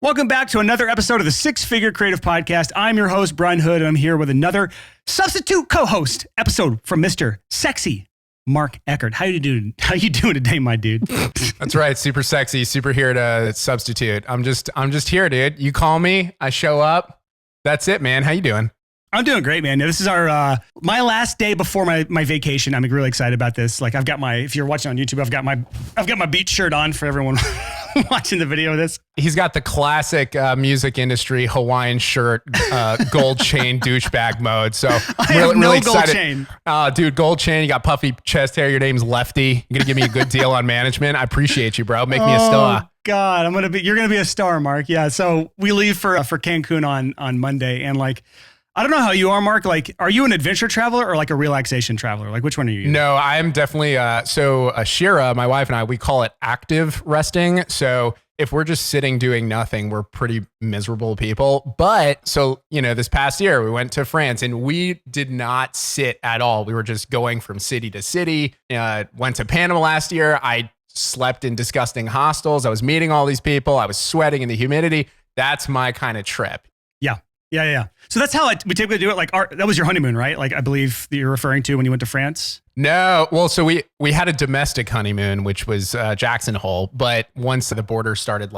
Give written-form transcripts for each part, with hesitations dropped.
Welcome back to another episode of the Six Figure Creative Podcast. I'm your host, Brian Hood, and I'm here with another substitute co-host episode from Mr. Sexy Mark Eckert. How you doing? How you doing today, my dude? That's right. Super sexy. Super here to substitute. I'm just here, dude. You call me, I show up. That's it, man. How you doing? I'm doing great, man. This is our my last day before my vacation. I'm really excited about this. Like, I've got my, if you're watching on YouTube, I've got my beach shirt on for everyone watching the video of this. He's got the classic music industry Hawaiian shirt, gold chain douchebag mode. So I'm really excited. Chain. Dude, gold chain. You got puffy chest hair. Your name's Lefty. You're gonna give me a good deal on management. I appreciate you, bro. Make me a star. God, you're gonna be a star, Mark. Yeah. So we leave for Cancun on Monday, and like, I don't know how you are, Mark. Like, are you an adventure traveler or like a relaxation traveler? Like, which one are you? No, I'm definitely, Shira, my wife and I, we call it active resting. So if we're just sitting doing nothing, we're pretty miserable people. But so, this past year we went to France and we did not sit at all. We were just going from city to city. Went to Panama last year. I slept in disgusting hostels. I was meeting all these people. I was sweating in the humidity. That's my kind of trip. Yeah. So that's how we typically do it. Like, that was your honeymoon, right? Like, I believe that you're referring to when you went to France. No, well, so we had a domestic honeymoon, which was Jackson Hole. But once the border started,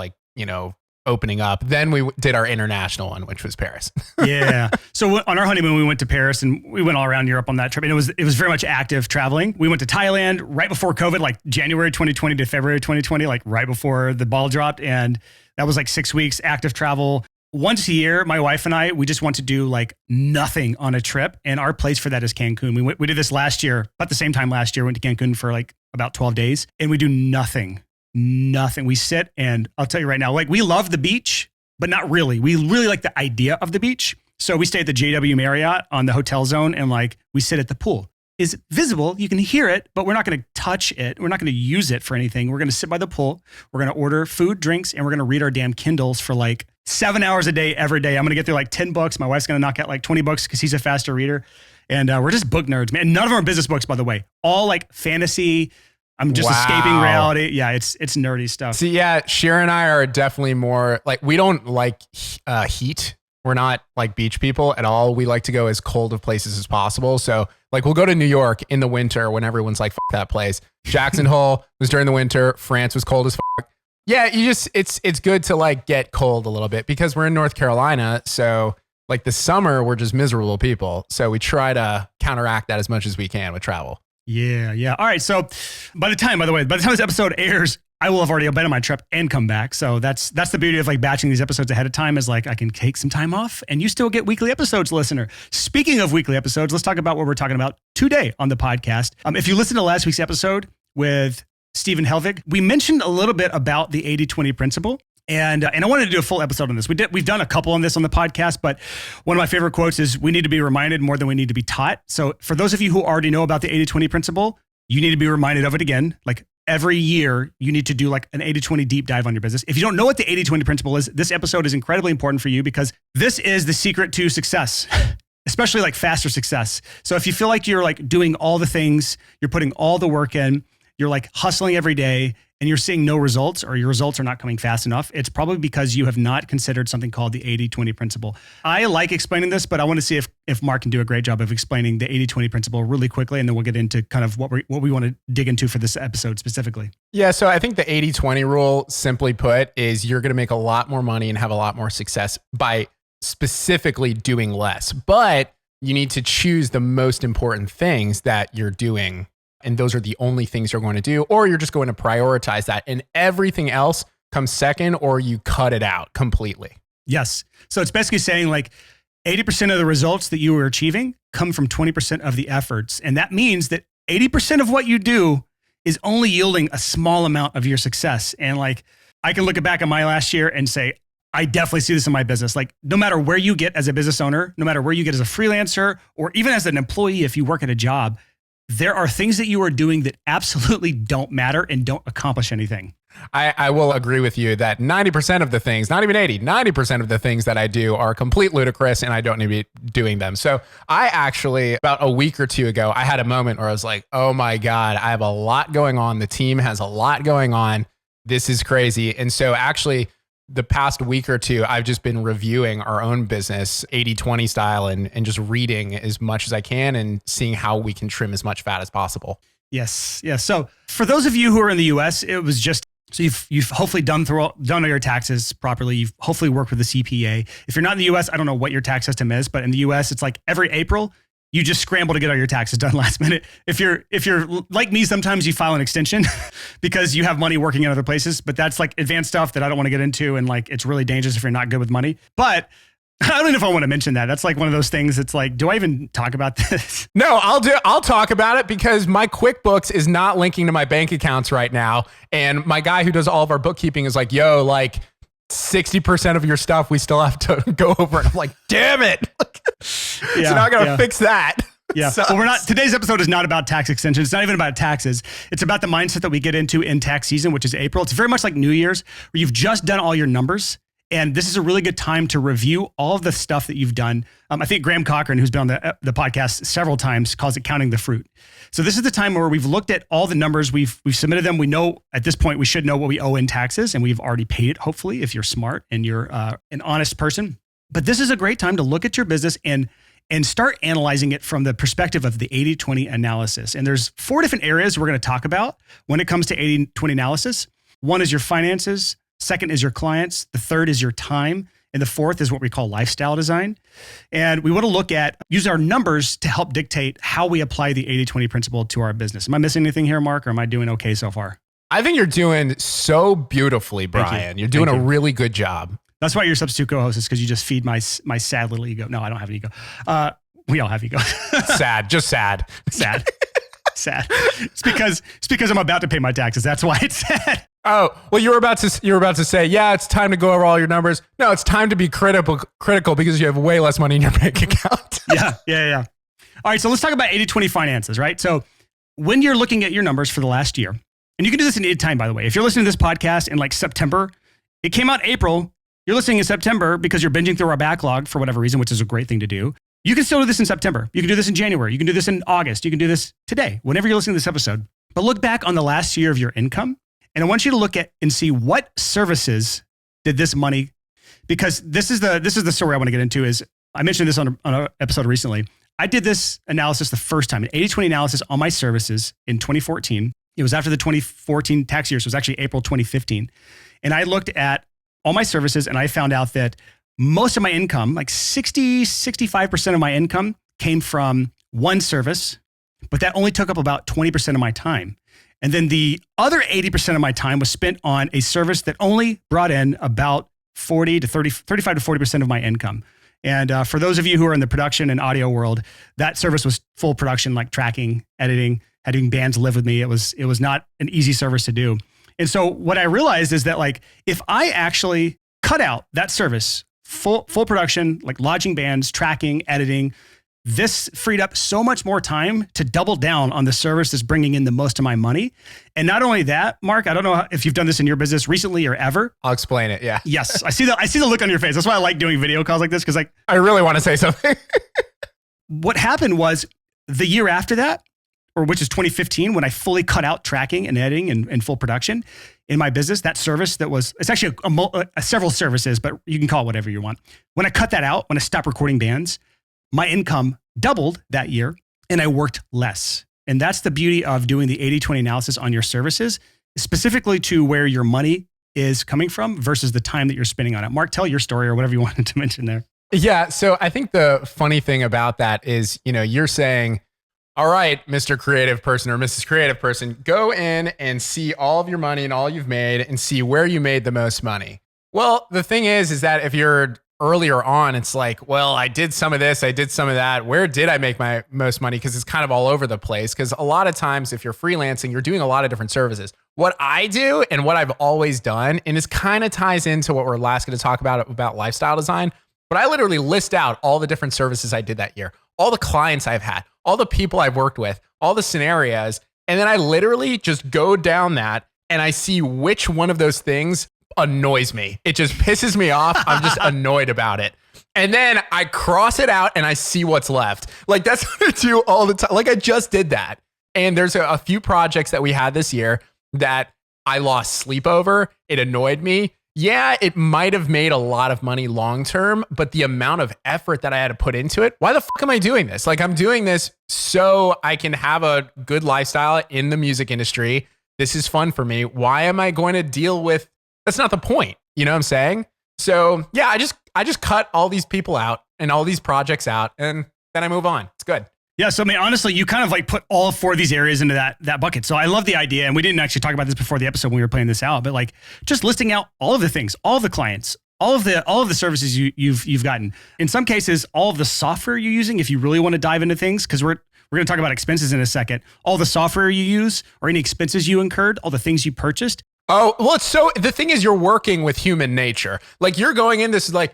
opening up, then we did our international one, which was Paris. Yeah. So on our honeymoon, we went to Paris and we went all around Europe on that trip. And it was very much active traveling. We went to Thailand right before COVID, like January 2020 to February 2020, like right before the ball dropped. And that was like 6 weeks active travel. Once a year, my wife and I, we just want to do like nothing on a trip. And our place for that is Cancun. We did this last year, about the same time last year, went to Cancun for like about 12 days and we do nothing. We sit and I'll tell you right now, like, we love the beach, but not really. We really like the idea of the beach. So we stay at the JW Marriott on the hotel zone and like we sit at the pool. Is visible. You can hear it, but we're not going to touch it. We're not going to use it for anything. We're going to sit by the pool. We're going to order food, drinks, and we're going to read our damn Kindles for like 7 hours a day, every day. I'm going to get through like 10 books. My wife's going to knock out like 20 books because he's a faster reader. And we're just book nerds, man. None of them are business books, by the way. All like fantasy. I'm just escaping reality. Yeah, it's nerdy stuff. See, yeah, Shira and I are definitely more like, we don't like heat. We're not like beach people at all. We like to go as cold of places as possible. So like, we'll go to New York in the winter when everyone's like, fuck that place. Jackson Hole was during the winter. France was cold as fuck. Yeah, it's good to like get cold a little bit because we're in North Carolina. So like the summer, we're just miserable people. So we try to counteract that as much as we can with travel. Yeah. All right. So by the time this episode airs, I will have already been on my trip and come back. So that's the beauty of like batching these episodes ahead of time, is like I can take some time off and you still get weekly episodes, listener. Speaking of weekly episodes, let's talk about what we're talking about today on the podcast. If you listened to last week's episode with Stephen Helvig, we mentioned a little bit about the 80-20 principle. And I wanted to do a full episode on this. We've done a couple on this on the podcast, but one of my favorite quotes is, we need to be reminded more than we need to be taught. So for those of you who already know about the 80-20 principle, you need to be reminded of it again. Like, every year, you need to do like an 80-20 deep dive on your business. If you don't know what the 80-20 principle is, this episode is incredibly important for you because this is the secret to success, especially like faster success. So if you feel like you're like doing all the things, you're putting all the work in, you're like hustling every day and you're seeing no results, or your results are not coming fast enough, it's probably because you have not considered something called the 80-20 principle. I like explaining this, but I want to see if Mark can do a great job of explaining the 80-20 principle really quickly, and then we'll get into kind of what we want to dig into for this episode specifically. Yeah, so I think the 80-20 rule, simply put, is you're going to make a lot more money and have a lot more success by specifically doing less. But you need to choose the most important things that you're doing, and those are the only things you're going to do, or you're just going to prioritize that, and everything else comes second, or you cut it out completely. Yes. So it's basically saying like 80% of the results that you are achieving come from 20% of the efforts. And that means that 80% of what you do is only yielding a small amount of your success. And like, I can look back at my last year and say, I definitely see this in my business. Like, no matter where you get as a business owner, no matter where you get as a freelancer, or even as an employee, if you work at a job, there are things that you are doing that absolutely don't matter and don't accomplish anything. I will agree with you that 90% of the things, not even 80, 90% of the things that I do are complete ludicrous and I don't need to be doing them. So I actually, about a week or two ago, I had a moment where I was like, oh my God, I have a lot going on. The team has a lot going on. This is crazy. And so actually the past week or two, I've just been reviewing our own business 80-20 style and just reading as much as I can and seeing how we can trim as much fat as possible. Yes. Yes. So for those of you who are in the US, it was just, so you've hopefully done all your taxes properly. You've hopefully worked with the CPA. If you're not in the US, I don't know what your tax system is, but in the US, it's like every April, you just scramble to get all your taxes done last minute. If you're like me, sometimes you file an extension because you have money working in other places, but that's like advanced stuff that I don't want to get into. And like, it's really dangerous if you're not good with money. But I don't know if I want to mention that. That's like one of those things. It's like, do I even talk about this? No, I'll talk about it because my QuickBooks is not linking to my bank accounts right now. And my guy who does all of our bookkeeping is like, yo, like 60% of your stuff we still have to go over. And I'm like, damn it. So now I got to fix that. Yeah. Well, today's episode is not about tax extension. It's not even about taxes. It's about the mindset that we get into in tax season, which is April. It's very much like New Year's, where you've just done all your numbers. And this is a really good time to review all of the stuff that you've done. I think Graham Cochran, who's been on the podcast several times, calls it counting the fruit. So this is the time where we've looked at all the numbers. We've submitted them. We know at this point we should know what we owe in taxes, and we've already paid it, hopefully, if you're smart and you're an honest person. But this is a great time to look at your business and start analyzing it from the perspective of the 80-20 analysis. And there's 4 different areas we're going to talk about when it comes to 80-20 analysis. One is your finances. Second is your clients. The third is your time. And the fourth is what we call lifestyle design. And we want to use our numbers to help dictate how we apply the 80-20 principle to our business. Am I missing anything here, Mark, or am I doing okay so far? I think you're doing so beautifully, Brian. You're doing a really good job. That's why you're substitute co-host, is because you just feed my sad little ego. No, I don't have an ego. We all have ego. Sad, just sad. Sad. Sad. It's because I'm about to pay my taxes. That's why it's sad. Oh, well, you were about to say, yeah, it's time to go over all your numbers. No, it's time to be critical because you have way less money in your bank account. Yeah. All right, so let's talk about 80-20 finances, right? So when you're looking at your numbers for the last year, and you can do this in any time, by the way. If you're listening to this podcast in like September, it came out April, you're listening in September because you're binging through our backlog for whatever reason, which is a great thing to do. You can still do this in September. You can do this in January. You can do this in August. You can do this today, whenever you're listening to this episode. But look back on the last year of your income. And I want you to look at and see what services did this money, because this is the story I want to get into. Is I mentioned this on an episode recently. I did this analysis the first time, an 80-20 analysis on my services in 2014. It was after the 2014 tax year. So it was actually April 2015. And I looked at all my services and I found out that most of my income, like 65% of my income came from one service, but that only took up about 20% of my time. And then the other 80% of my time was spent on a service that only brought in about 35 to 40% of my income. And for those of you who are in the production and audio world, that service was full production, like tracking, editing, having bands live with me. It was not an easy service to do. And so what I realized is that like, if I actually cut out that service, full production, like lodging bands, tracking, editing, this freed up so much more time to double down on the service that's bringing in the most of my money. And not only that, Mark, I don't know if you've done this in your business recently or ever. I'll explain it. Yeah. Yes. I see the look on your face. That's why I like doing video calls like this. Cause like, I really want to say something. What happened was the year after that, or which is 2015, when I fully cut out tracking and editing and full production in my business, that service it's actually several services, but you can call it whatever you want. When I cut that out, when I stopped recording bands, my income doubled that year and I worked less. And that's the beauty of doing the 80-20 analysis on your services, specifically to where your money is coming from versus the time that you're spending on it. Mark, tell your story or whatever you wanted to mention there. Yeah. So I think the funny thing about that is, you're saying, all right, Mr. Creative Person or Mrs. Creative Person, go in and see all of your money and all you've made and see where you made the most money. Well, the thing is that if you're earlier on, it's like, well, I did some of this, I did some of that. Where did I make my most money? Because it's kind of all over the place. Because a lot of times if you're freelancing, you're doing a lot of different services. What I do and what I've always done, and this kind of ties into what we're last going to talk about lifestyle design, but I literally list out all the different services I did that year, all the clients I've had, all the people I've worked with, all the scenarios. And then I literally just go down that and I see which one of those things annoys me. It just pisses me off. I'm just annoyed about it. And then I cross it out and I see what's left. Like that's what I do all the time. Like I just did that. And there's a few projects that we had this year that I lost sleep over. It annoyed me. Yeah, it might have made a lot of money long term, but the amount of effort that I had to put into it, why the fuck am I doing this? Like, I'm doing this so I can have a good lifestyle in the music industry. This is fun for me. Why am I going to deal with, that's not the point. You know what I'm saying? So yeah, I just cut all these people out and all these projects out, and then I move on. It's good. Yeah, so I mean, honestly, you kind of like put all four of these areas into that bucket. So I love the idea, and we didn't actually talk about this before the episode when we were playing this out, but like just listing out all of the things, all of the clients, all of the services you've gotten. In some cases, all of the software you're using, if you really want to dive into things, because we're going to talk about expenses in a second. All the software you use, or any expenses you incurred, all the things you purchased. Oh, well, the thing is, you're working with human nature. Like, you're going in, this is like,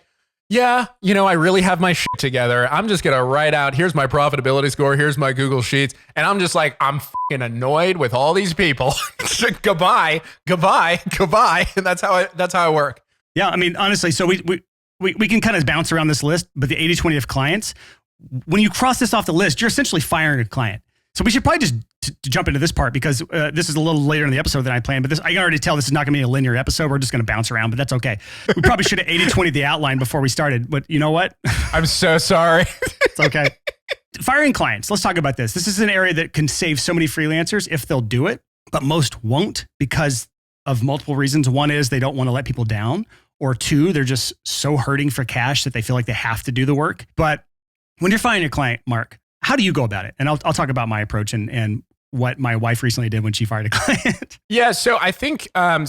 yeah, I really have my shit together. I'm just going to write out, here's my profitability score, here's my Google Sheets. And I'm just like, I'm fucking annoyed with all these people. Goodbye. And that's how I work. Yeah, I mean, honestly, so we can kind of bounce around this list, but the 80-20 of clients, when you cross this off the list, you're essentially firing a client. So we should probably just to jump into this part, because this is a little later in the episode than I planned, but I can already tell this is not going to be a linear episode. We're just going to bounce around, but that's okay. We probably should have 80-20 the outline before we started, but you know what? I'm so sorry. It's okay. Firing clients. Let's talk about this. This is an area that can save so many freelancers if they'll do it, but most won't because of multiple reasons. One is they don't want to let people down, or two, they're just so hurting for cash that they feel like they have to do the work. But when you're firing a client, Mark, how do you go about it? And I'll talk about my approach and what my wife recently did when she fired a client. Yeah. So I think, I'll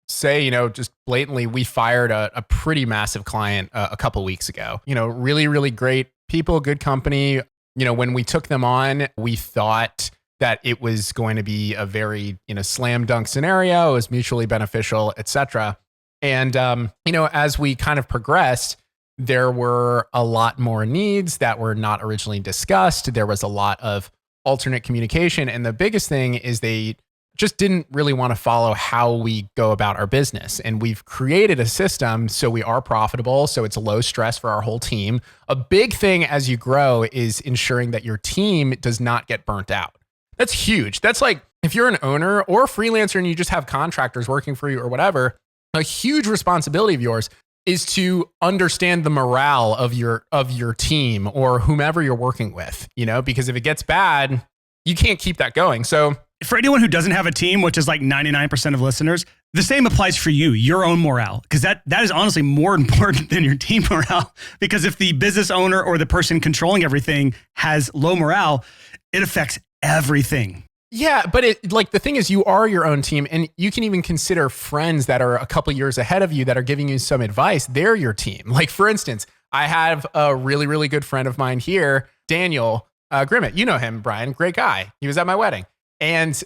say, just blatantly, we fired a pretty massive client a couple weeks ago. Really, really great people, good company. When we took them on, we thought that it was going to be a very, slam dunk scenario. It was mutually beneficial, et cetera. And, as we kind of progressed, there were a lot more needs that were not originally discussed. There was a lot of alternate communication. And the biggest thing is they just didn't really want to follow how we go about our business. And we've created a system so we are profitable, so it's low stress for our whole team. A big thing as you grow is ensuring that your team does not get burnt out. That's huge. That's like, if you're an owner or a freelancer and you just have contractors working for you or whatever, a huge responsibility of yours is to understand the morale of your team or whomever you're working with, because if it gets bad, you can't keep that going. So for anyone who doesn't have a team, which is like 99% of listeners, the same applies for you, your own morale, because that is honestly more important than your team morale. Because if the business owner or the person controlling everything has low morale, it affects everything. Yeah, but the thing is, you are your own team, and you can even consider friends that are a couple years ahead of you that are giving you some advice. They're your team. Like, for instance, I have a really, really good friend of mine here, Daniel Grimmett. You know him, Brian, great guy. He was at my wedding. And,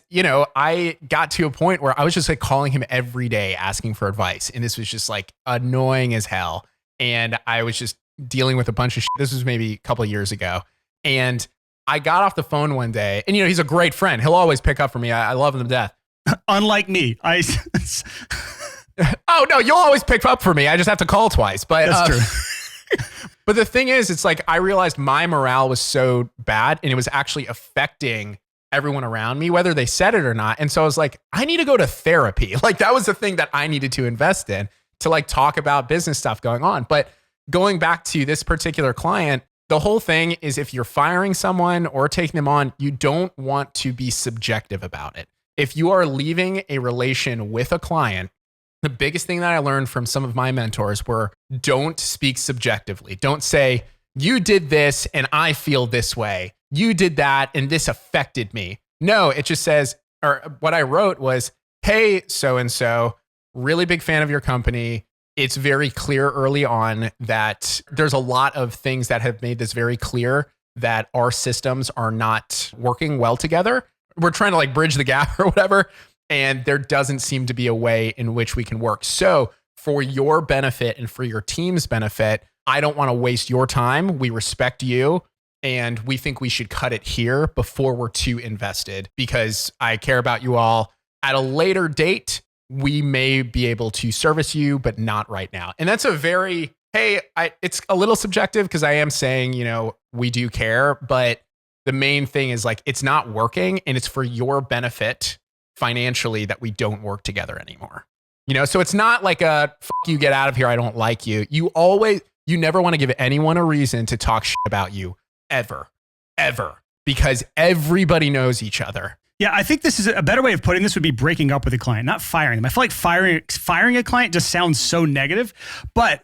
I got to a point where I was just like calling him every day, asking for advice. And this was just like annoying as hell. And I was just dealing with a bunch of shit. This was maybe a couple of years ago. And I got off the phone one day, and he's a great friend. He'll always pick up for me. I love him to death. Unlike me, oh no, you'll always pick up for me. I just have to call twice. But that's true. But the thing is, it's like I realized my morale was so bad, and it was actually affecting everyone around me, whether they said it or not. And so I was like, I need to go to therapy. Like, that was the thing that I needed to invest in, to like talk about business stuff going on. But going back to this particular client, the whole thing is, if you're firing someone or taking them on, you don't want to be subjective about it. If you are leaving a relation with a client, the biggest thing that I learned from some of my mentors were, don't speak subjectively. Don't say, you did this and I feel this way. You did that and this affected me. No, it just says, or what I wrote was, hey, so-and-so, really big fan of your company. It's very clear early on that there's a lot of things that have made this very clear that our systems are not working well together. We're trying to like bridge the gap or whatever. And there doesn't seem to be a way in which we can work. So for your benefit and for your team's benefit, I don't want to waste your time. We respect you. And we think we should cut it here before we're too invested, because I care about you all. At a later date, we may be able to service you, but not right now. And that's a very, it's a little subjective, because I am saying, we do care, but the main thing is like, it's not working, and it's for your benefit financially that we don't work together anymore. You know, so it's not like a fuck you, get out of here, I don't like you. You never want to give anyone a reason to talk shit about you ever, because everybody knows each other. Yeah, I think this is a better way of putting this would be breaking up with a client, not firing them. I feel like firing a client just sounds so negative, but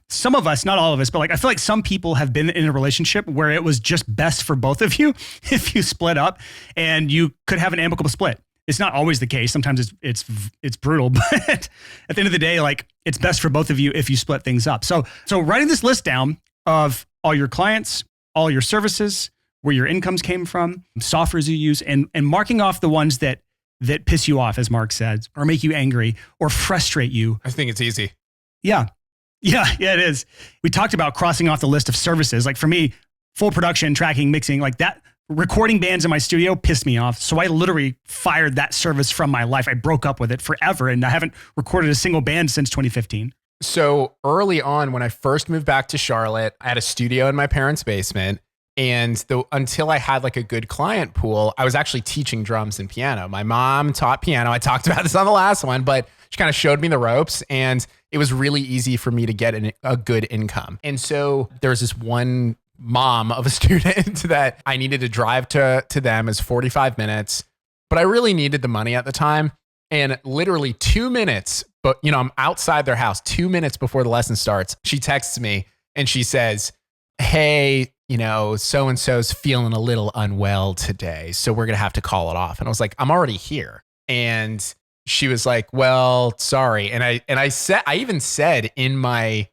some of us, not all of us, but like I feel like some people have been in a relationship where it was just best for both of you if you split up, and you could have an amicable split. It's not always the case. Sometimes it's brutal, but at the end of the day, like it's best for both of you if you split things up. So writing this list down of all your clients, all your services, where your incomes came from, softwares you use, and marking off the ones that piss you off, as Mark says, or make you angry or frustrate you. I think it's easy. Yeah, it is. We talked about crossing off the list of services. Like for me, full production, tracking, mixing, like that. Recording bands in my studio pissed me off. So I literally fired that service from my life. I broke up with it forever, and I haven't recorded a single band since 2015. So early on, when I first moved back to Charlotte, I had a studio in my parents' basement. And until I had like a good client pool, I was actually teaching drums and piano. My mom taught piano. I talked about this on the last one, but she kind of showed me the ropes, and it was really easy for me to get a good income. And so there was this one mom of a student that I needed to drive to them as 45 minutes, but I really needed the money at the time. And literally 2 minutes, but I'm outside their house 2 minutes before the lesson starts. She texts me and she says, hey, so-and-so's feeling a little unwell today, so we're going to have to call it off. And I was like, I'm already here. And she was like, well, sorry. And I even said in my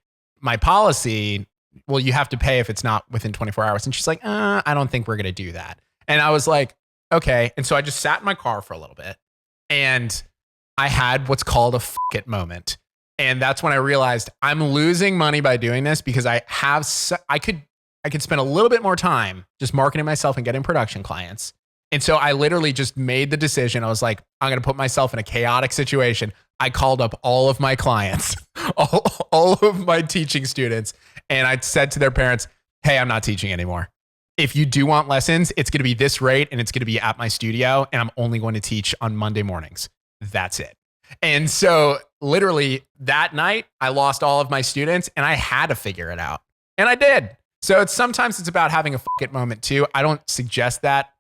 policy, well, you have to pay if it's not within 24 hours. And she's like, I don't think we're going to do that. And I was like, okay. And so I just sat in my car for a little bit, and I had what's called a fuck it moment. And that's when I realized I'm losing money by doing this, because I could spend a little bit more time just marketing myself and getting production clients. And so I literally just made the decision. I was like, I'm going to put myself in a chaotic situation. I called up all of my clients, all of my teaching students, and I said to their parents, hey, I'm not teaching anymore. If you do want lessons, it's going to be this rate, and it's going to be at my studio, and I'm only going to teach on Monday mornings. That's it. And so literally that night, I lost all of my students, and I had to figure it out. And I did. So sometimes it's about having a fuck it moment too. I don't suggest that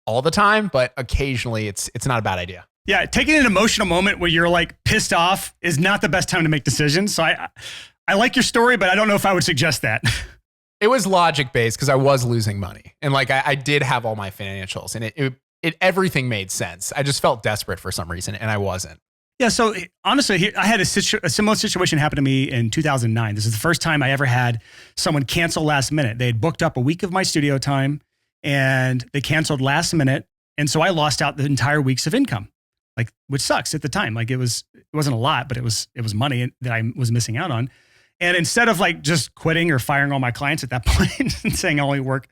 all the time, but occasionally it's not a bad idea. Yeah, taking an emotional moment where you're like pissed off is not the best time to make decisions. So I like your story, but I don't know if I would suggest that. It was logic based because I was losing money, and like I did have all my financials, and it everything made sense. I just felt desperate for some reason, and I wasn't. Yeah, so honestly, I had a similar situation happen to me in 2009. This is the first time I ever had someone cancel last minute. They had booked up a week of my studio time, and they canceled last minute. And so I lost out the entire weeks of income, like, which sucks at the time. Like it wasn't a lot, but it was money that I was missing out on. And instead of like just quitting or firing all my clients at that point and saying I'll only work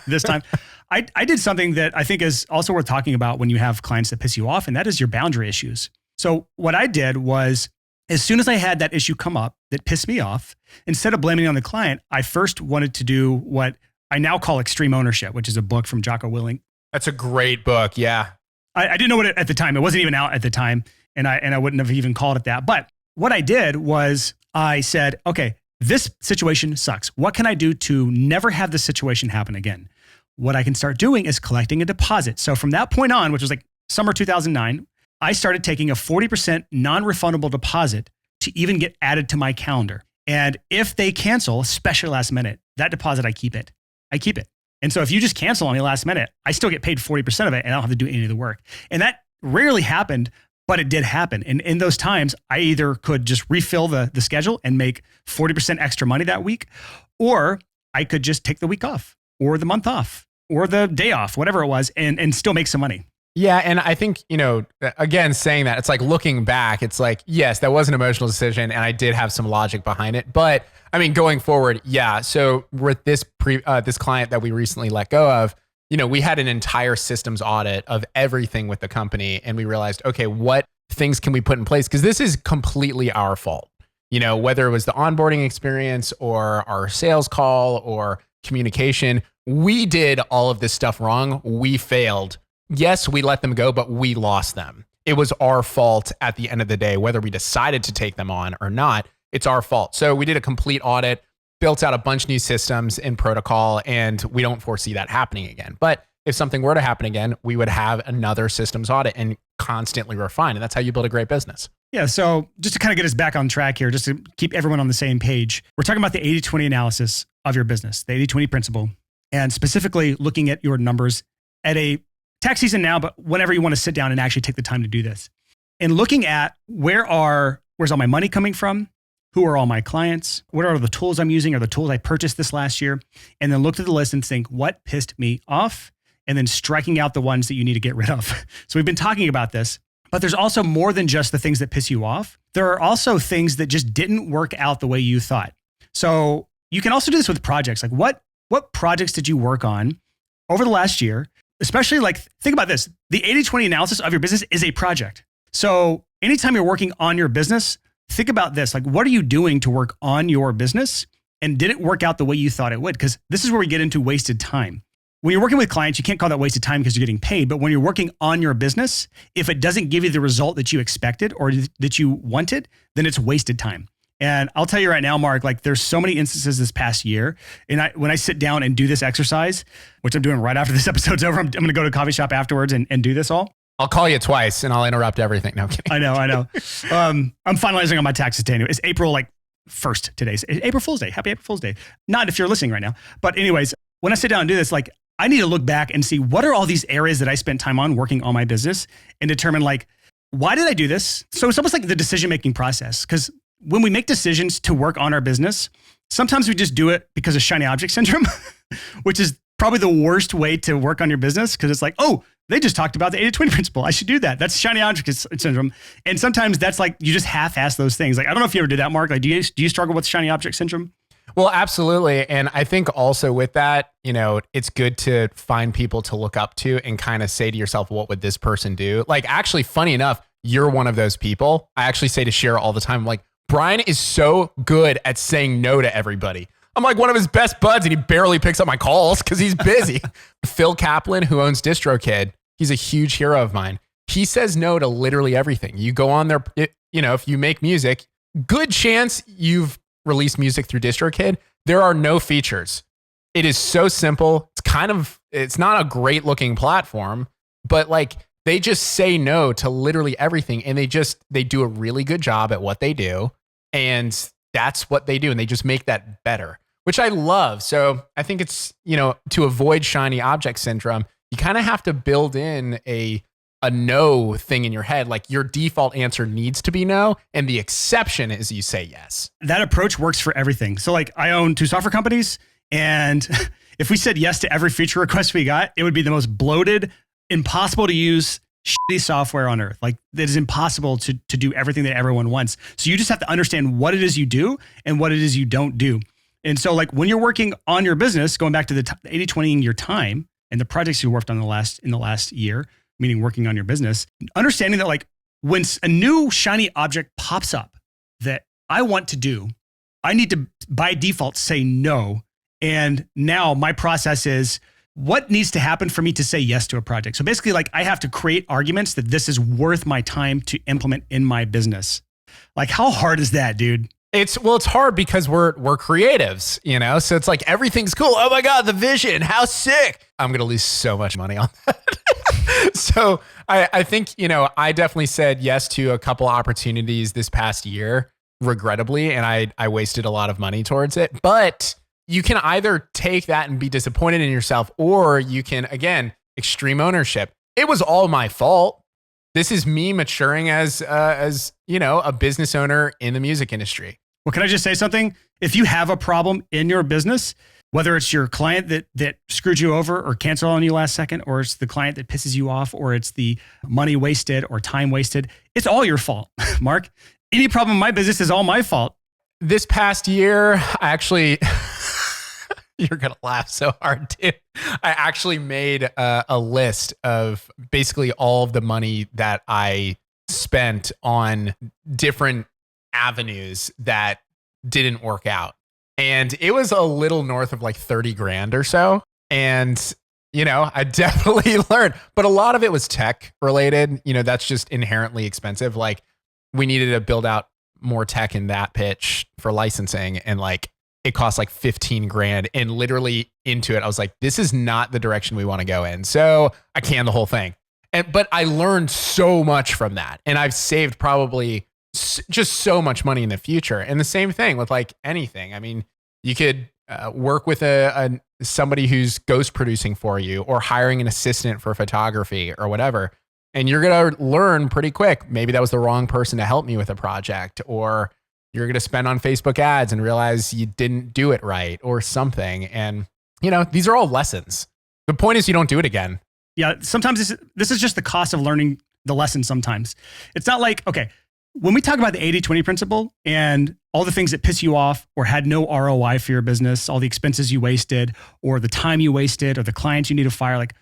this time, I did something that I think is also worth talking about when you have clients that piss you off, and that is your boundary issues. So what I did was, as soon as I had that issue come up that pissed me off, instead of blaming it on the client, I first wanted to do what I now call extreme ownership, which is a book from Jocko Willink. That's a great book. Yeah. I didn't know it at the time. It wasn't even out at the time. And I wouldn't have even called it that. But what I did was I said, okay, this situation sucks. What can I do to never have this situation happen again? What I can start doing is collecting a deposit. So from that point on, which was like summer 2009, I started taking a 40% non-refundable deposit to even get added to my calendar. And if they cancel, especially last minute, that deposit, I keep it. And so if you just cancel on me last minute, I still get paid 40% of it, and I don't have to do any of the work. And that rarely happened, but it did happen. And in those times, I either could just refill the schedule and make 40% extra money that week, or I could just take the week off or the month off or the day off, whatever it was, and still make some money. Yeah. And I think, again, saying that, it's like looking back, it's like, yes, that was an emotional decision, and I did have some logic behind it. But I mean, going forward, yeah. So with this client that we recently let go of, we had an entire systems audit of everything with the company, and we realized, okay, what things can we put in place? Because this is completely our fault. Whether it was the onboarding experience or our sales call or communication, we did all of this stuff wrong. We failed. Yes, we let them go, but we lost them. it was our fault at the end of the day, whether we decided to take them on or not. It's our fault. So we did a complete audit, built out a bunch of new systems in protocol, and we don't foresee that happening again. But if something were to happen again, we would have another systems audit and constantly refine. And that's how you build a great business. Yeah. So just to kind of get us back on track here, just to keep everyone on the same page, we're talking about the 80-20 analysis of your business, the 80-20 principle, and specifically looking at your numbers at a tax season now, but whenever you want to sit down and actually take the time to do this. And looking at where's all my money coming from? Who are all my clients? What are the tools I'm using or the tools I purchased this last year? And then look at the list and think, what pissed me off? And then striking out the ones that you need to get rid of. So we've been talking about this, but there's also more than just the things that piss you off. There are also things that just didn't work out the way you thought. So you can also do this with projects. Like what projects did you work on over the last year? Especially like, think about this. The 80-20 analysis of your business is a project. So anytime you're working on your business, think about this. Like, what are you doing to work on your business? And did it work out the way you thought it would? Because this is where we get into wasted time. When you're working with clients, you can't call that wasted time because you're getting paid. But when you're working on your business, if it doesn't give you the result that you expected or that you wanted, then it's wasted time. And I'll tell you right now, Mark, like there's so many instances this past year. And when I sit down and do this exercise, which I'm doing right after this episode's over, I'm going to go to a coffee shop afterwards and do this all. I'll call you twice and I'll interrupt everything. No, I'm kidding. I know. I'm finalizing on my taxes today. Anyway. It's April 1st today. It's April Fool's Day. Happy April Fool's Day. Not if you're listening right now. But anyways, when I sit down and do this, like I need to look back and see what are all these areas that I spent time on working on my business and determine like, why did I do this? So it's almost like the decision-making process. Because when we make decisions to work on our business, sometimes we just do it because of shiny object syndrome, which is probably the worst way to work on your business. Because it's like, oh, they just talked about the 80-20 principle. I should do that. That's shiny object syndrome. And sometimes that's like, you just half-ass those things. Like, I don't know if you ever did that, Mark. Like, do you struggle with shiny object syndrome? Well, absolutely. And I think also with that, it's good to find people to look up to and kind of say to yourself, what would this person do? Like, actually, funny enough, you're one of those people. I actually say to Shira all the time, like, Brian is so good at saying no to everybody. I'm like one of his best buds and he barely picks up my calls because he's busy. Phil Kaplan, who owns DistroKid, he's a huge hero of mine. He says no to literally everything. You go on there, if you make music, good chance you've released music through DistroKid. There are no features. It is so simple. It's not a great looking platform, but like they just say no to literally everything. And they do a really good job at what they do. And that's what they do. And they just make that better, which I love. So I think it's, to avoid shiny object syndrome, you kind of have to build in a no thing in your head. Like your default answer needs to be no. And the exception is you say yes. That approach works for everything. So like I own 2 software companies. And if we said yes to every feature request we got, it would be the most bloated, impossible to use shitty software on earth. Like it is impossible to do everything that everyone wants. So you just have to understand what it is you do and what it is you don't do. And so like when you're working on your business, going back to the 80-20ing your time and the projects you worked on in the last year, meaning working on your business, understanding that like when a new shiny object pops up that I want to do, I need to by default say no. And now my process is, what needs to happen for me to say yes to a project? So basically, like I have to create arguments that this is worth my time to implement in my business. Like how hard is that, dude? It's hard because we're creatives, so it's like everything's cool. Oh my God, the vision, how sick. I'm going to lose so much money on that. So I think, I definitely said yes to a couple opportunities this past year, regrettably, and I wasted a lot of money towards it. But you can either take that and be disappointed in yourself, or you can, again, extreme ownership. It was all my fault. This is me maturing as a business owner in the music industry. Well, can I just say something? If you have a problem in your business, whether it's your client that screwed you over or canceled on you last second, or it's the client that pisses you off, or it's the money wasted or time wasted, it's all your fault, Mark. Any problem in my business is all my fault. This past year, I actually... You're going to laugh so hard, dude. I actually made a list of basically all of the money that I spent on different avenues that didn't work out. And it was a little north of like 30 grand or so. And I definitely learned, but a lot of it was tech related. That's just inherently expensive. Like we needed to build out more tech in that pitch for licensing, and like it cost like 15 grand, and literally into it, I was like, this is not the direction we want to go in. So I canned the whole thing. But I learned so much from that, and I've saved probably just so much money in the future. And the same thing with like anything. I mean, you could work with somebody who's ghost producing for you, or hiring an assistant for photography or whatever. And you're going to learn pretty quick. Maybe that was the wrong person to help me with a project, or you're going to spend on Facebook ads and realize you didn't do it right or something. And, these are all lessons. The point is you don't do it again. Yeah. Sometimes this is just the cost of learning the lesson sometimes. It's not like, okay, when we talk about the 80-20 principle and all the things that piss you off or had no ROI for your business, all the expenses you wasted or the time you wasted or the clients you need to fire, like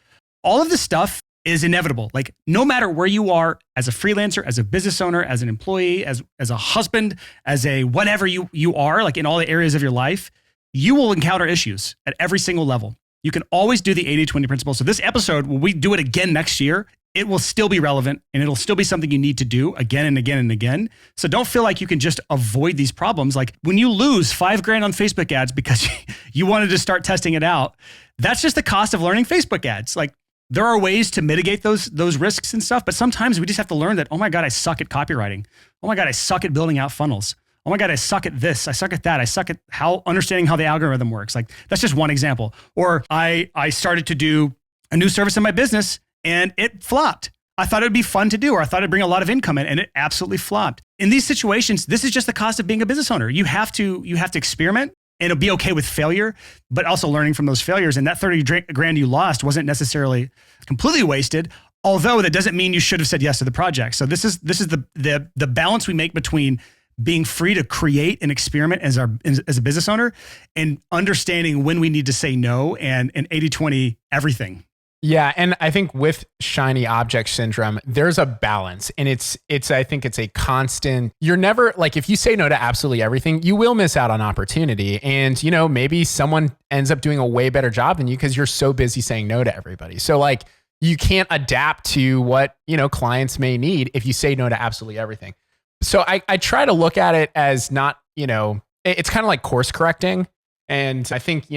all of this stuff is inevitable. Like no matter where you are as a freelancer, as a business owner, as an employee, as a husband, as a whatever you are, like in all the areas of your life, you will encounter issues at every single level. You can always do the 80-20 principle. So this episode, when we do it again next year, it will still be relevant and it'll still be something you need to do again and again and again. So don't feel like you can just avoid these problems. Like when you lose $5,000 on Facebook ads because you wanted to start testing it out, that's just the cost of learning Facebook ads. Like there are ways to mitigate those risks and stuff, but sometimes we just have to learn that, oh my God, I suck at copywriting. Oh my God, I suck at building out funnels. Oh my God, I suck at this. I suck at that. I suck at understanding how the algorithm works. Like that's just one example. Or I started to do a new service in my business and it flopped. I thought it'd be fun to do, or I thought it'd bring a lot of income in, and it absolutely flopped. In these situations, this is just the cost of being a business owner. You have to experiment and be okay with failure, but also learning from those failures. And that 30 grand you lost wasn't necessarily completely wasted, although that doesn't mean you should have said yes to the project. So this is the balance we make between being free to create and experiment as a business owner and understanding when we need to say no and 80-20 everything. Yeah. And I think with shiny object syndrome, there's a balance, and I think it's a constant. You're never like, if you say no to absolutely everything, you will miss out on opportunity. And, maybe someone ends up doing a way better job than you because you're so busy saying no to everybody. So like you can't adapt to what, clients may need if you say no to absolutely everything. So I try to look at it as not, it's kind of like course correcting. And I think,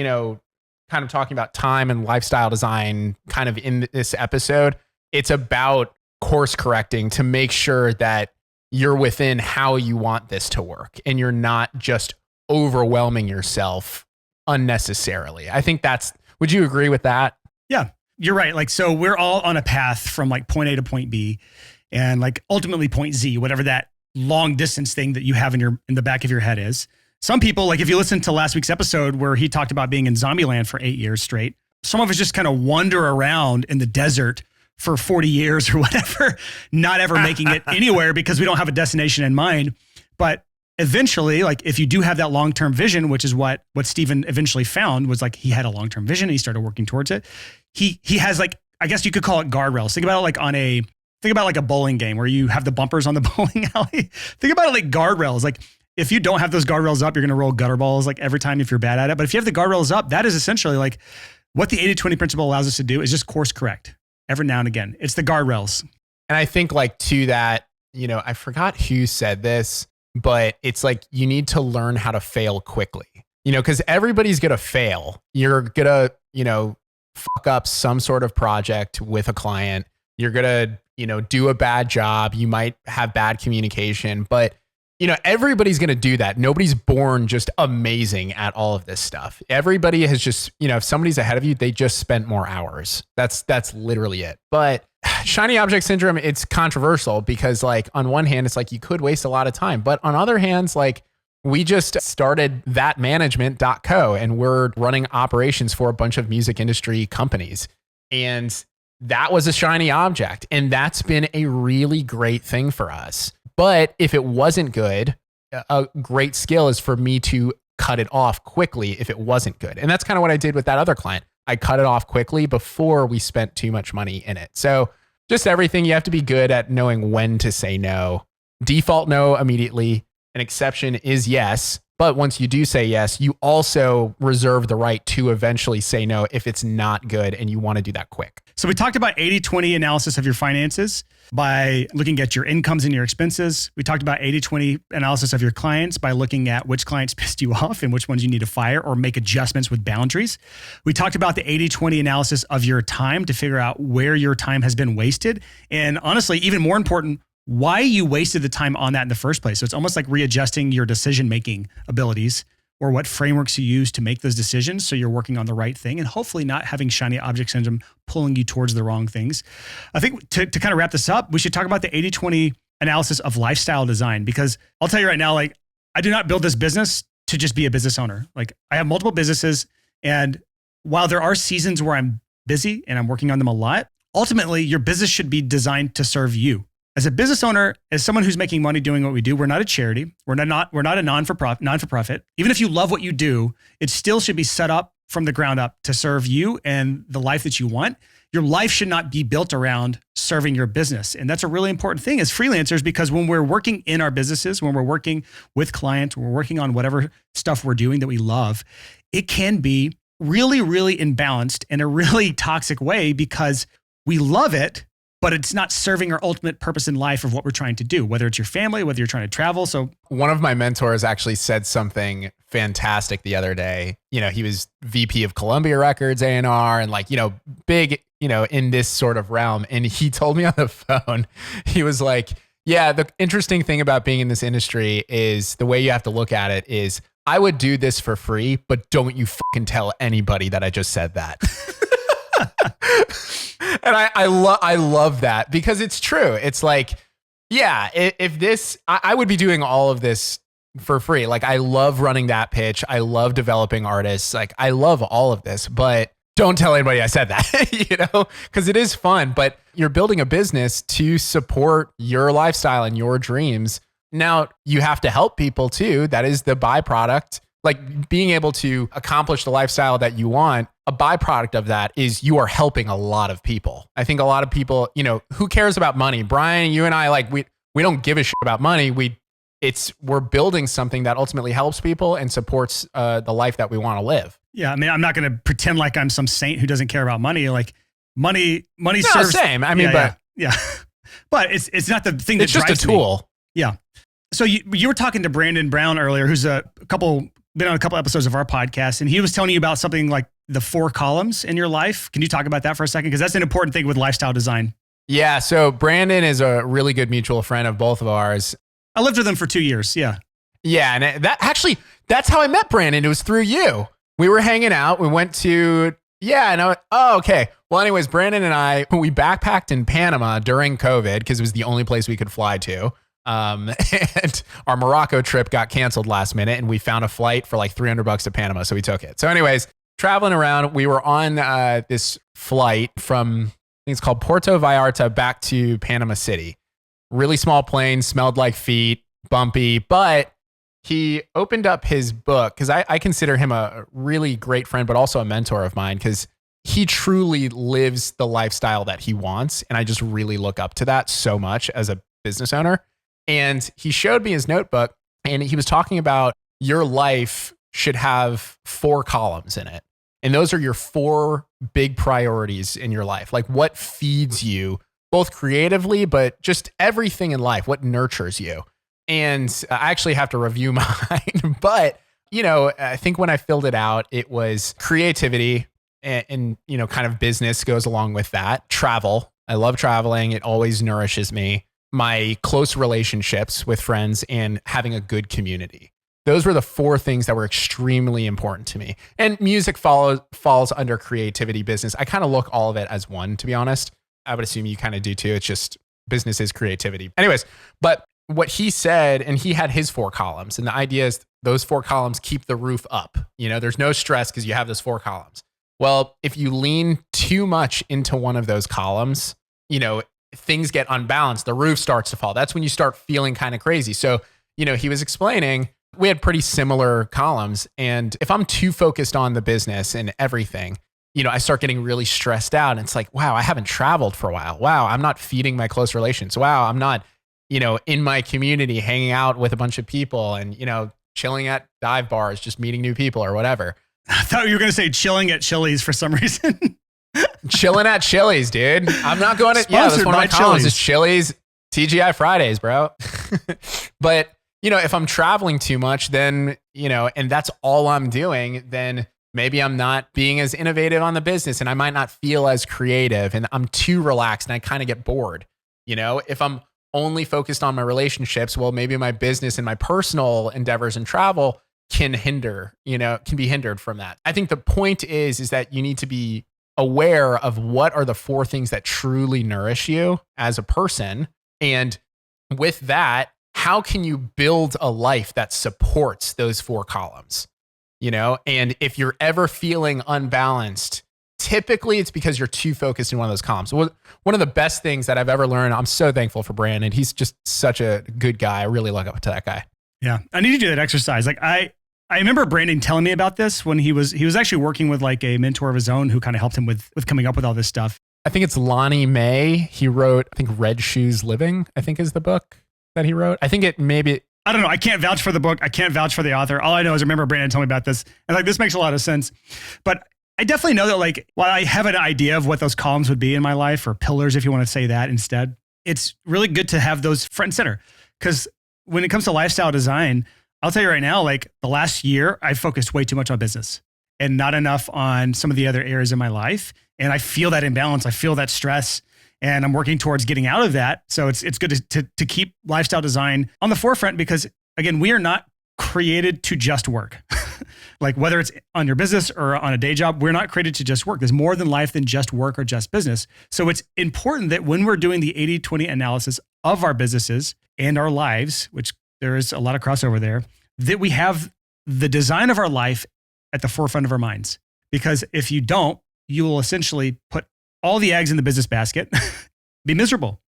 kind of talking about time and lifestyle design kind of in this episode, it's about course correcting to make sure that you're within how you want this to work and you're not just overwhelming yourself unnecessarily. I think would you agree with that? Yeah, you're right. Like, so we're all on a path from like point A to point B and like ultimately point Z, whatever that long distance thing that you have in the back of your head is. Some people, like if you listen to last week's episode where he talked about being in Zombieland for 8 years straight, some of us just kind of wander around in the desert for 40 years or whatever, not ever making it anywhere because we don't have a destination in mind. But eventually, like if you do have that long-term vision, which is what Stephen eventually found, was like he had a long-term vision and he started working towards it. He has like, I guess you could call it guardrails. Think about it like a bowling game where you have the bumpers on the bowling alley. Think about it like guardrails. Like if you don't have those guardrails up, you're going to roll gutter balls like every time if you're bad at it. But if you have the guardrails up, that is essentially like what the 80-20 principle allows us to do is just course correct every now and again. It's the guardrails. And I think like to that, I forgot who said this, but it's like you need to learn how to fail quickly, because everybody's going to fail. You're going to, fuck up some sort of project with a client. You're going to, do a bad job. You might have bad communication, but everybody's going to do that. Nobody's born just amazing at all of this stuff. Everybody has just, if somebody's ahead of you, they just spent more hours. That's literally it. But shiny object syndrome, it's controversial because like on one hand, it's like you could waste a lot of time, but on other hands, like we just started thatmanagement.co and we're running operations for a bunch of music industry companies. And that was a shiny object. And that's been a really great thing for us. But if it wasn't good, a great skill is for me to cut it off quickly if it wasn't good. And that's kind of what I did with that other client. I cut it off quickly before we spent too much money in it. So just everything, you have to be good at knowing when to say no. Default no immediately. An exception is yes, But once you do say yes, you also reserve the right to eventually say no if it's not good and you want to do that quick. So we talked about 80-20 analysis of your finances by looking at your incomes and your expenses. We talked about 80-20 analysis of your clients by looking at which clients pissed you off and which ones you need to fire or make adjustments with boundaries. We talked about the 80-20 analysis of your time to figure out where your time has been wasted. And honestly, even more important, why you wasted the time on that in the first place. So it's almost like readjusting your decision-making abilities or what frameworks you use to make those decisions so you're working on the right thing and hopefully not having shiny object syndrome pulling you towards the wrong things. I think to kind of wrap this up, we should talk about the 80-20 analysis of lifestyle design, because I'll tell you right now, like, I do not build this business to just be a business owner. Like, I have multiple businesses, and while there are seasons where I'm busy and I'm working on them a lot, ultimately your business should be designed to serve you. As a business owner, as someone who's making money doing what we do, we're not a charity. We're not a non-for-profit. Even if you love what you do, it still should be set up from the ground up to serve you and the life that you want. Your life should not be built around serving your business. And that's a really important thing as freelancers, because when we're working in our businesses, when we're working with clients, when we're working on whatever stuff we're doing that we love, it can be really, really imbalanced in a really toxic way because we love it, but it's not serving our ultimate purpose in life of what we're trying to do, whether it's your family, whether you're trying to travel. So one of my mentors actually said something fantastic the other day. You know, he was VP of Columbia Records, A&R, and like, you know, big, you know, in this sort of realm. And he told me on the phone, he was like, yeah, the interesting thing about being in this industry is the way you have to look at it is I would do this for free, but don't you fucking tell anybody that I just said that. And I love that because it's true. It's like, yeah, if this, I would be doing all of this for free. Like, I love running that pitch. I love developing artists. Like, I love all of this, but don't tell anybody I said that, you know, because it is fun, but you're building a business to support your lifestyle and your dreams. Now you have to help people too. That is the byproduct. Like, being able to accomplish the lifestyle that you want, a byproduct of that is you are helping a lot of people. I think a lot of people, you know, who cares about money? Brian, you and I, like, we don't give a shit about money. We're building something that ultimately helps people and supports the life that we want to live. Yeah, I mean, I'm not going to pretend like I'm some saint who doesn't care about money. Like, money serves. Same. I mean, yeah. But it's not the thing that it's just drives a tool. Me. Yeah. So you were talking to Brandon Brown earlier, who's been on a couple episodes of our podcast, and he was telling you about something like the 4 columns in your life. Can you talk about that for a second? Because that's an important thing with lifestyle design. Yeah. So Brandon is a really good mutual friend of both of ours. I lived with him for 2 years. Yeah. Yeah. And that's how I met Brandon. It was through you. We were hanging out. We went to, okay. Well, anyways, Brandon and we backpacked in Panama during COVID because it was the only place we could fly to. And our Morocco trip got canceled last minute and we found a flight for like $300 to Panama. So we took it. So anyways, traveling around, we were on this flight from, I think it's called Puerto Vallarta back to Panama City. Really small plane, smelled like feet, bumpy, but he opened up his book because I consider him a really great friend, but also a mentor of mine because he truly lives the lifestyle that he wants. And I just really look up to that so much as a business owner. And he showed me his notebook and he was talking about your life should have 4 columns in it. And those are your 4 big priorities in your life. Like, what feeds you both creatively, but just everything in life, what nurtures you. And I actually have to review mine, but you know, I think when I filled it out, it was creativity and you know, kind of business goes along with that. Travel. I love traveling. It always nourishes me. My close relationships with friends and having a good community. Those were the 4 things that were extremely important to me. And music falls under creativity, business. I kind of look all of it as one, to be honest. I would assume you kind of do too. It's just business is creativity. Anyways, but what he said, and he had his 4 columns. And the idea is those 4 columns keep the roof up. You know, there's no stress because you have those 4 columns. Well, if you lean too much into one of those columns, you know, things get unbalanced, the roof starts to fall. That's when you start feeling kind of crazy. So, you know, he was explaining we had pretty similar columns. And if I'm too focused on the business and everything, you know, I start getting really stressed out. And it's like, wow, I haven't traveled for a while. Wow, I'm not feeding my close relations. Wow, I'm not, you know, in my community hanging out with a bunch of people and, you know, chilling at dive bars, just meeting new people or whatever. I thought you were going to say chilling at Chili's for some reason. Chilling at Chili's, dude. I'm not going to, that's one of my columns is Chili's TGI Fridays, bro. But, if I'm traveling too much, then, and that's all I'm doing, then maybe I'm not being as innovative on the business and I might not feel as creative and I'm too relaxed and I kind of get bored. If I'm only focused on my relationships, well, maybe my business and my personal endeavors and travel can be hindered from that. I think the point is that you need to be aware of what are the 4 things that truly nourish you as a person. And with that, how can you build a life that supports those 4 columns? And if you're ever feeling unbalanced, typically it's because you're too focused in one of those columns. One of the best things that I've ever learned, I'm so thankful for Brandon. He's just such a good guy. I really look up to that guy. Yeah. I need to do that exercise. Like I remember Brandon telling me about this when he was actually working with like a mentor of his own who kind of helped him with coming up with all this stuff. I think it's Lonnie May. He wrote, I think Red Shoes Living, I think is the book that he wrote. I think I don't know. I can't vouch for the book. I can't vouch for the author. All I know is I remember Brandon telling me about this and like, this makes a lot of sense. But I definitely know that like, while I have an idea of what those columns would be in my life or pillars, if you want to say that instead, it's really good to have those front and center. Because when it comes to lifestyle design, I'll tell you right now, like the last year, I've focused way too much on business and not enough on some of the other areas of my life. And I feel that imbalance. I feel that stress and I'm working towards getting out of that. So it's good to keep lifestyle design on the forefront because again, we are not created to just work. Like whether it's on your business or on a day job, we're not created to just work. There's more than life than just work or just business. So it's important that when we're doing the 80-20 analysis of our businesses and our lives, which there is a lot of crossover there, that we have the design of our life at the forefront of our minds. Because if you don't, you will essentially put all the eggs in the business basket, be miserable.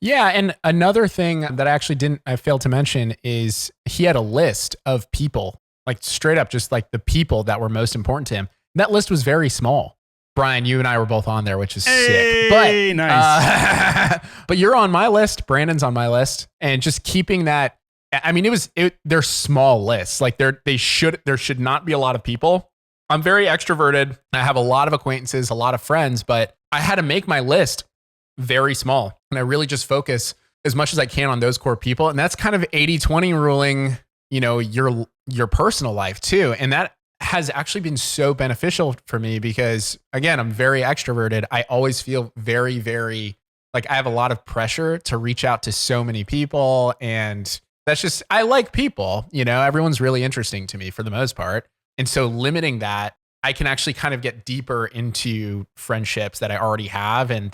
Yeah. And another thing that I failed to mention is he had a list of people, like straight up, just like the people that were most important to him. And that list was very small. Brian, you and I were both on there, which is sick. But nice. But you're on my list. Brandon's on my list. And just keeping that, I mean, they're small lists. Like there should not be a lot of people. I'm very extroverted. I have a lot of acquaintances, a lot of friends, but I had to make my list very small. And I really just focus as much as I can on those core people. And that's kind of 80-20 ruling, your personal life too. And that has actually been so beneficial for me because again, I'm very extroverted. I always feel very, very like I have a lot of pressure to reach out to so many people. And that's just, I like people, everyone's really interesting to me for the most part. And so limiting that, I can actually kind of get deeper into friendships that I already have. And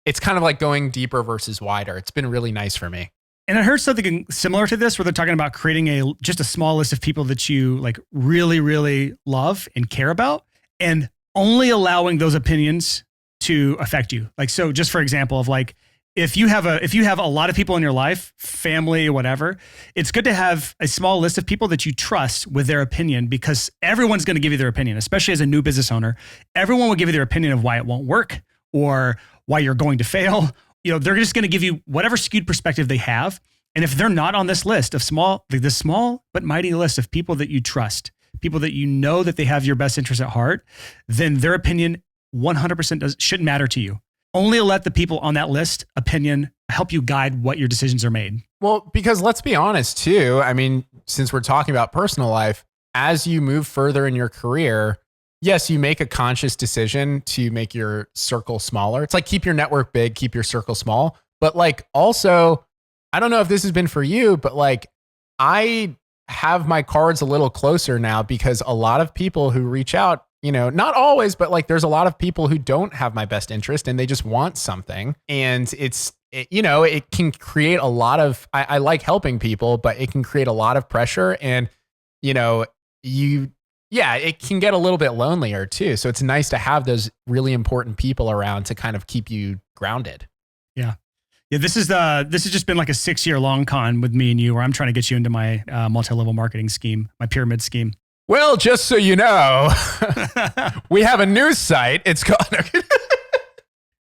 it's kind of like going deeper versus wider. It's been really nice for me. And I heard something similar to this where they're talking about creating just a small list of people that you like really, really love and care about and only allowing those opinions to affect you. Like, so just for example of like, if you have a lot of people in your life, family, whatever, it's good to have a small list of people that you trust with their opinion because everyone's going to give you their opinion, especially as a new business owner. Everyone will give you their opinion of why it won't work or why you're going to fail. They're just going to give you whatever skewed perspective they have. And if they're not on this list of this small but mighty list of people that you trust, people that you know that they have your best interest at heart, then their opinion 100% shouldn't matter to you. Only let the people on that list opinion help you guide what your decisions are made. Well, because let's be honest too. I mean, since we're talking about personal life, as you move further in your career, yes, you make a conscious decision to make your circle smaller. It's like keep your network big, keep your circle small. But like also, I don't know if this has been for you, but like I have my cards a little closer now because a lot of people who reach out, not always, but like there's a lot of people who don't have my best interest and they just want something. And it can create a lot of, I like helping people, but it can create a lot of pressure and, it can get a little bit lonelier too. So it's nice to have those really important people around to kind of keep you grounded. Yeah. Yeah. This has just been like a 6-year long con with me and you where I'm trying to get you into my multi-level marketing scheme, my pyramid scheme. Well, just so you know, we have a news site. It's called...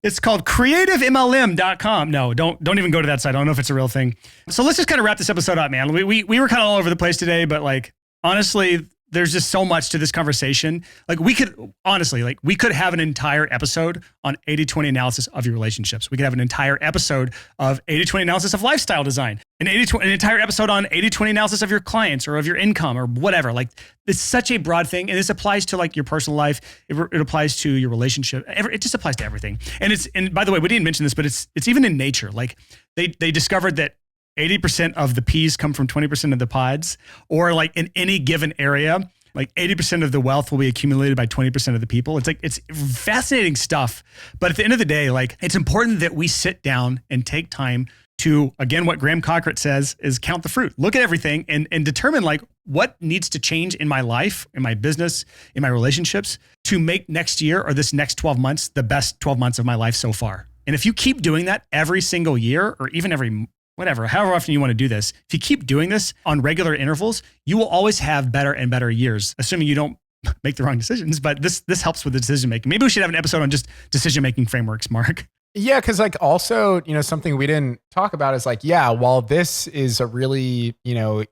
It's called creativemlm.com. No, don't even go to that site. I don't know if it's a real thing. So let's just kind of wrap this episode up, man. We were kind of all over the place today, but like, honestly, there's just so much to this conversation. Like we could have an entire episode on 80-20 analysis of your relationships. We could have an entire episode of 80-20 analysis of lifestyle design, an entire episode on 80-20 analysis of your clients or of your income or whatever. Like it's such a broad thing. And this applies to like your personal life. It applies to your relationship. It just applies to everything. And by the way, we didn't mention this, but it's even in nature. Like they discovered that 80% of the peas come from 20% of the pods, or like in any given area, like 80% of the wealth will be accumulated by 20% of the people. It's fascinating stuff. But at the end of the day, like it's important that we sit down and take time to, again, what Graham Cochran says is count the fruit, look at everything and determine like what needs to change in my life, in my business, in my relationships to make next year or this next 12 months, the best 12 months of my life so far. And if you keep doing that every single year or even every however often you want to do this, if you keep doing this on regular intervals, you will always have better and better years, assuming you don't make the wrong decisions. But this helps with the decision making. Maybe we should have an episode on just decision making frameworks, Mark. Yeah, because like also, something we didn't talk about is like, yeah, while this is a really,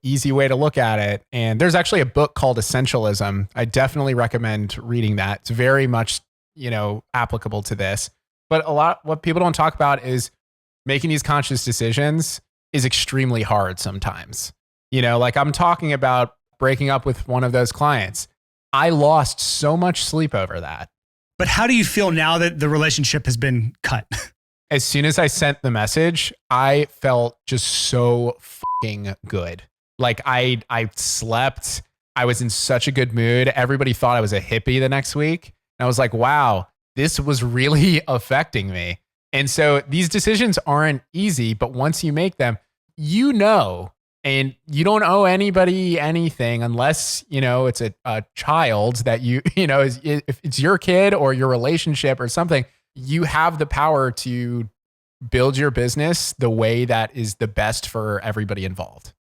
easy way to look at it, and there's actually a book called Essentialism. I definitely recommend reading that. It's very much, applicable to this. But what people don't talk about is making these conscious decisions is extremely hard sometimes. Like I'm talking about breaking up with one of those clients. I lost so much sleep over that. But how do you feel now that the relationship has been cut? As soon as I sent the message, I felt just so fucking good. Like I slept. I was in such a good mood. Everybody thought I was a hippie the next week. And I was like, wow, this was really affecting me. And so these decisions aren't easy, but once you make them, and you don't owe anybody anything unless, it's a child that if it's your kid or your relationship or something, you have the power to build your business the way that is the best for everybody involved.